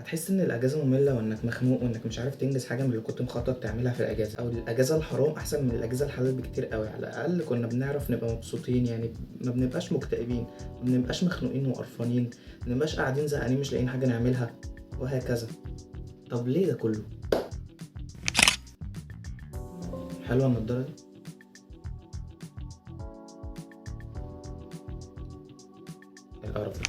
هتحس ان الاجازه ممله وانك مخنوق وانك مش عارف تنجز حاجه من اللي كنت مخطط تعملها في الاجازه، او الاجازه الحرام احسن من الاجازه الحلال بكتير قوي. على الاقل كنا بنعرف نبقى مبسوطين، يعني ما بنبقاش مكتئبين، ما بنبقاش مخنوقين وقرفانين، ما بنبقاش قاعدين زهقانين مش لاقيين حاجه نعملها وهكذا. طب ليه ده كله؟ حلوه النضاره دي. القرف ده.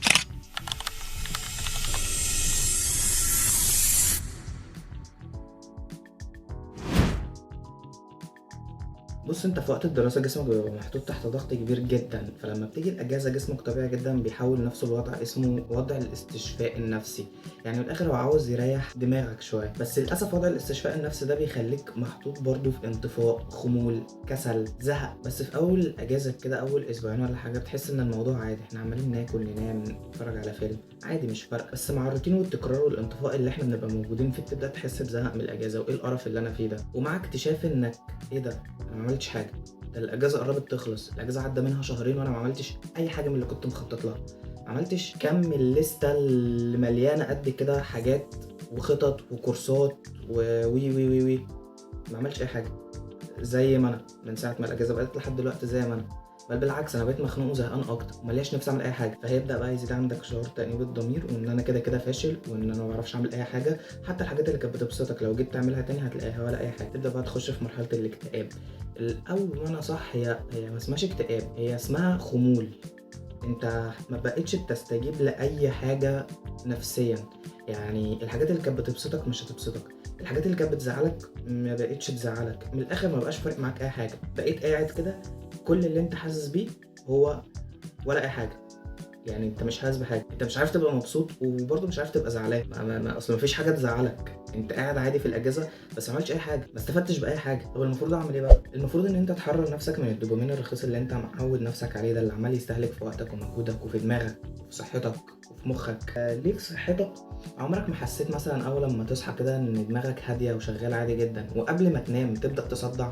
بص، انت في وقت الدراسة جسمك بيبقى محطوط تحت ضغط كبير جدا، فلما بتيجي الاجازة جسمك طبيعي جدا بيحول نفسه لوضع اسمه وضع الاستشفاء النفسي. يعني من الاخر هو عاوز يريح دماغك شوية، بس للاسف وضع الاستشفاء النفسي ده بيخليك محطوط برضه في انطفاء، خمول، كسل، زهق. بس في اول الاجازة كده، اول اسبوعين ولا حاجة، بتحس ان الموضوع عادي، احنا عمالين ناكل ننام نتفرج على فيلم عادي مش فارقة. بس مع الروتين والتكرار والانطفاء اللي احنا بنبقى موجودين فيه بتبدأ تحس بزهق من الاجازة، وايه القرف اللي انا فيه ده، ومع اكتشاف انك ايه ده، انا ما عملتش حاجه. ده الاجازه قربت تخلص، الاجازه عدى منها شهرين وانا ما عملتش اي حاجه من اللي كنت مخطط لها. ما عملتش كم الليسته اللي مليانه قد كده حاجات وخطط وكورسات وي وي وي وي. ما عملتش اي حاجه، زي ما انا من ساعه ما الاجازه بدات لحد دلوقتي زي ما انا. بل بالعكس، انا بقيت مخنوق وزهقان اكتر وملياش نفسي اعمل اي حاجه. فهيبدا بقى يزيد عندك شعور تانيب الضمير، وان انا كده كده فاشل، وان انا ما بعرفش اعمل اي حاجه. حتى الحاجات اللي كانت بتبسطك لو جيت تعملها تاني هتلاقيها ولا اي حاجه. تبدا بقى تخش في مرحله الاكتئاب. الاول وانا صح، هي ما اسمهاش اكتئاب، هي اسمها خمول. انت ما بقتش بتستجيب لاي حاجه نفسيا. يعني الحاجات اللي كانت بتبسطك مش هتبسطك، الحاجات اللي كانت بتزعلك ما بقتش تزعلك. من الاخر ما بقاش فارق معاك اي حاجه، بقيت قاعد كده كل اللي انت حاسس بيه هو ولا اي حاجه. يعني انت مش حاسس بحاجه، انت مش عارف تبقى مبسوط وبرضه مش عارف تبقى زعلان. اصل مفيش حاجه تزعلك، انت قاعد عادي في الاجازه بس ما عملتش اي حاجه، ما استفدتش باي حاجه. طب المفروض اعمل ايه بقى؟ المفروض ان انت تحرر نفسك من الدوبامين الرخيص اللي انت معود نفسك عليه ده، اللي عمال يستهلك في وقتك ومجهودك وفي دماغك وفي صحتك وفي مخك. ليه في صحتك؟ عمرك ما حسيت مثلا اول لما تصحى كده ان دماغك هاديه وشغاله عادي جدا، وقبل ما تنام تبدا تصدع؟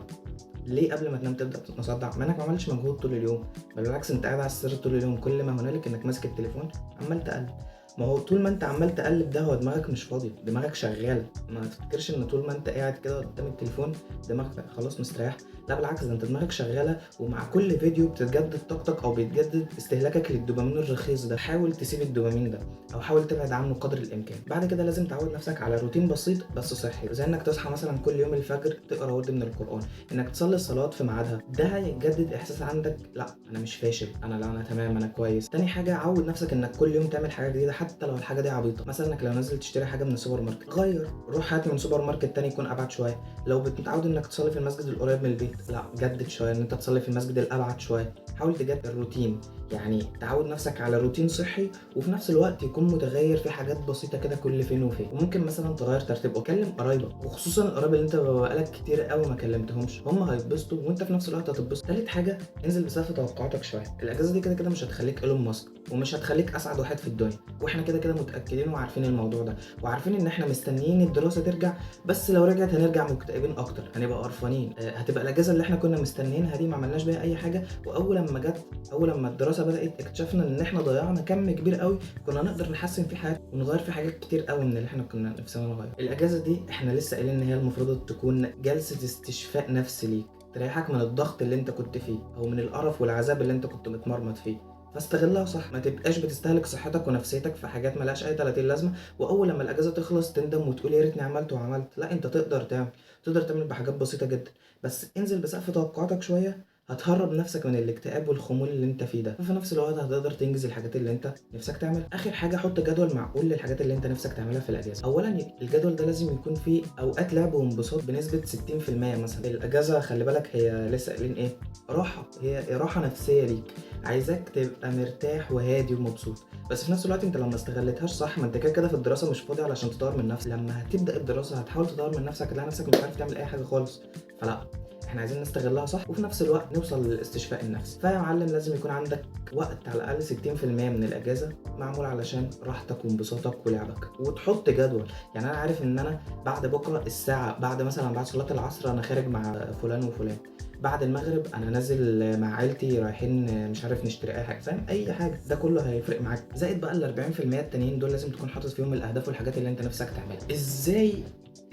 ليه قبل ما تنام تبدا تصدع؟ ما انك ما عملتش مجهود طول اليوم، بل بالعكس انت قاعد على السرير طول اليوم، كل ما هنالك انك ماسك التليفون عمال تقلب. ما هو طول ما انت عمال تقلب ده هو دماغك مش فاضيه، دماغك شغاله. ما تفتكرش ان طول ما انت قاعد كده قدام التليفون دماغك خلاص مستريح. لا بالعكس، ده انت دماغك شغاله، ومع كل فيديو بتتجدد طاقتك او بيتجدد استهلاكك للدوبامين الرخيص ده. حاول تسيب الدوبامين ده او حاول تبعد عنه قدر الامكان. بعد كده لازم تعود نفسك على روتين بسيط بس صحي، زي انك تصحى مثلا كل يوم الفجر تقرا ورد من القران، انك تصلي الصلاه في ميعادها. ده هيجدد احساس عندك، لا انا مش فاشل، لا انا تمام، انا كويس. تاني حاجه، عود نفسك انك كل يوم تعمل حاجه جديده حتى لو الحاجه دي عبيطه. مثلا انك لو نازل تشتري حاجه من السوبر ماركت، غير، روح هات من سوبر ماركت تاني يكون ابعد شويه. لو متعود انك تصلي في المسجد القريب من البيت، لا جدد شويه ان انت تصلي في المسجد الابعد شويه. حاول تجدد الروتين، يعني تعود نفسك على روتين صحي وفي نفس الوقت يكون متغير في حاجات بسيطه كده كل فين وفين. وممكن مثلا تغير ترتيب وكلم قرايبك، وخصوصا القرايب اللي انت بقالك كتير قوي ما كلمتهمش، هم هيتبسطوا وانت في نفس الوقت هتتبسط. تالت حاجه، انزل بسقف توقعاتك شويه. الاجازه دي كده كده مش هتخليك ايلون ماسك ومش هتخليك اسعد واحد في الدنيا، واحنا كده كده متاكدين وعارفين الموضوع ده، وعارفين ان احنا مستنيين الدراسه ترجع. بس لو رجعت هنرجع مكتئبين اكتر، هنبقى قرفانين. هتبقى الاجازه اللي احنا كنا مستنيينها دي ما عملناش بيها اي حاجه. واول لما جت، اول لما الدراسه بدات، اكتشفنا ان احنا ضيعنا كم كبير قوي كنا نقدر نحسن في حياتنا ونغير في حاجات كتير قوي من اللي احنا كنا نفسنا نغير. الاجازه دي احنا لسه قايلين ان هي المفروض تكون جلسه استشفاء نفسي ليك، تريحك من الضغط اللي انت كنت فيه او من القرف والعذاب اللي انت كنت متمرمط فيه. فاستغلها صح، ما تبقاش بتستهلك صحتك ونفسيتك في حاجات ملهاش اي 30 لازمه، واول لما الاجازه تخلص تندم وتقول يا ريتني عملت وعملت. لا، انت تقدر تعمل بحاجات بسيطه جدا، بس انزل بسقف توقعاتك شويه. هتهرب نفسك من الاكتئاب والخمول اللي انت فيه ده، وفي نفس الوقت هتقدر تنجز الحاجات اللي انت نفسك تعملها. اخر حاجه، حط جدول معقول للحاجات اللي انت نفسك تعملها في الاجازه. اولا الجدول ده لازم يكون فيه اوقات لعب وانبساط بنسبه 60%. مثلا الاجازه خلي بالك هي لسه قايلين ايه، راحه، هي راحه نفسيه ليك، عايزاك تبقى مرتاح وهادي ومبسوط. بس في نفس الوقت انت لو ما استغلتهاش صح، ما انت كده كده في الدراسه مش فاضي علشان تطور من نفسك. لما هتبدا الدراسه هتحاول تطور من نفسك، تلاقي نفسك مش عارف تعمل اي حاجه خالص. فلا، احنا عايزين نستغلها صح وفي نفس الوقت نوصل للاستشفاء النفسي. فيا معلم لازم يكون عندك وقت على الاقل 60% من الاجازه معمول علشان راحتك وانبساطك ولعبك، وتحط جدول. يعني انا عارف ان انا بعد بكره الساعه بعد صلاه العصر انا خارج مع فلان وفلان، بعد المغرب انا نازل مع عيلتي رايحين مش عارف نشتري اي حاجه، فاهم؟ اي حاجه ده كله هيفرق معاك. زائد بقى ال 40% التانيين دول لازم تكون حاطط فيهم الاهداف والحاجات اللي انت نفسك تعملها. ازاي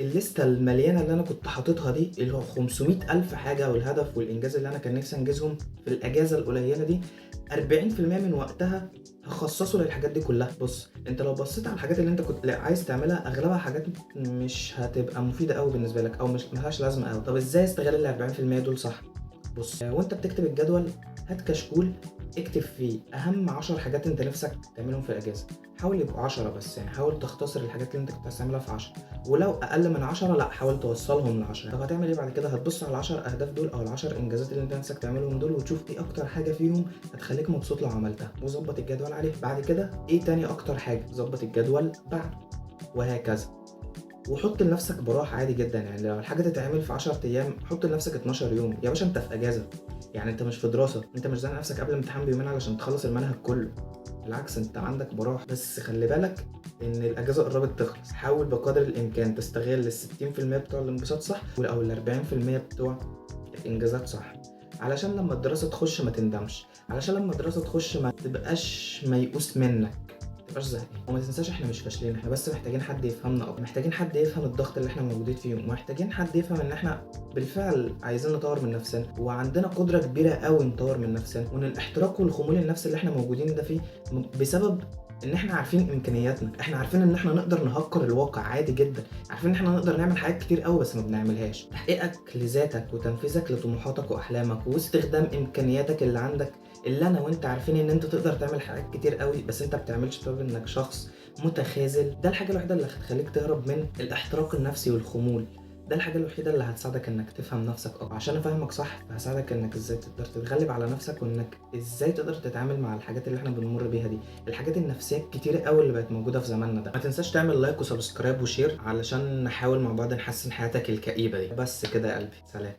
الليسته المليانه اللي انا كنت حاططها دي اللي هو 500 الف حاجه والهدف والانجاز اللي انا كان نفسي انجزهم في الاجازه القليله دي، 40% من وقتها هخصصه للحاجات دي كلها. بص انت لو بصيت على الحاجات اللي انت كنت عايز تعملها اغلبها حاجات مش هتبقى مفيده قوي بالنسبه لك او مش ملهاش لازمه قوي. طب ازاي استغل ال 40% دول صح؟ بص وانت بتكتب الجدول هات كشكول اكتب فيه اهم 10 حاجات انت نفسك تعملهم في الاجازه، حاول يبقوا 10 بس، يعني حاول تختصر الحاجات اللي انت كنت عايز تعملها في 10، ولو اقل من 10 لا حاول توصلهم ل 10. طب هتعمل ايه بعد كده؟ هتبص على ال10 اهداف دول او ال10 انجازات اللي انت نفسك تعملهم دول وتشوف ايه اكتر حاجه فيهم هتخليك مبسوط لو عملتها وظبط الجدول عليه. بعد كده ايه تاني اكتر حاجه ظبط الجدول بعد، وهكذا. وحط لنفسك براح عادي جدا، يعني لو الحاجه تتعمل في 10 ايام حط لنفسك 12 يوم يا باشا، انت في اجازه، يعني انت مش في دراسه، انت مش زانق نفسك قبل الامتحان بيومين علشان تخلص المنهج كله، بالعكس انت عندك براح. بس خلي بالك ان الاجازه قربت تخلص، حاول بقدر الامكان تستغل ال 60% بتوع الانبساط صح او ال 40% بتوع الانجازات صح، علشان لما الدراسه تخش ما تندمش، علشان لما الدراسه تخش ما تبقاش ميؤوس منك، متبقاش زهقان. وما تنساش احنا مش فاشلين، احنا بس محتاجين حد يفهمنا اكتر، محتاجين حد يفهم الضغط اللي احنا موجودين فيه، ومحتاجين حد يفهم ان احنا بالفعل عايزين نطور من نفسنا وعندنا قدره كبيره قوي نطور من نفسنا، وان الاحتراق والخمول النفسي اللي احنا موجودين ده فيه بسبب ان احنا عارفين امكانياتنا، احنا عارفين ان احنا نقدر نهكر الواقع عادي جدا، عارفين ان احنا نقدر نعمل حاجات كتير قوي بس ما بنعملهاش. تحقيقك لذاتك وتنفيذك لطموحاتك واحلامك واستخدام امكانياتك اللي عندك، اللي انا وانت عارفين ان انت تقدر تعمل حاجات كتير قوي بس انت بتعملش بسبب انك شخص متخاذل، ده الحاجه الوحيده اللي هتخليك تهرب من الاحتراق النفسي والخمول، ده الحاجه الوحيده اللي هتساعدك انك تفهم نفسك اكتر. عشان افهمك صح هساعدك انك ازاي تقدر تتغلب على نفسك، وانك ازاي تقدر تتعامل مع الحاجات اللي احنا بنمر بيها دي، الحاجات النفسيه الكتيره قوي اللي بقت موجوده في زماننا ده. ما تنساش تعمل لايك وسبسكرايب وشير علشان نحاول مع بعض نحسن حياتك الكئيبه دي. بس كده يا قلبي، سلام.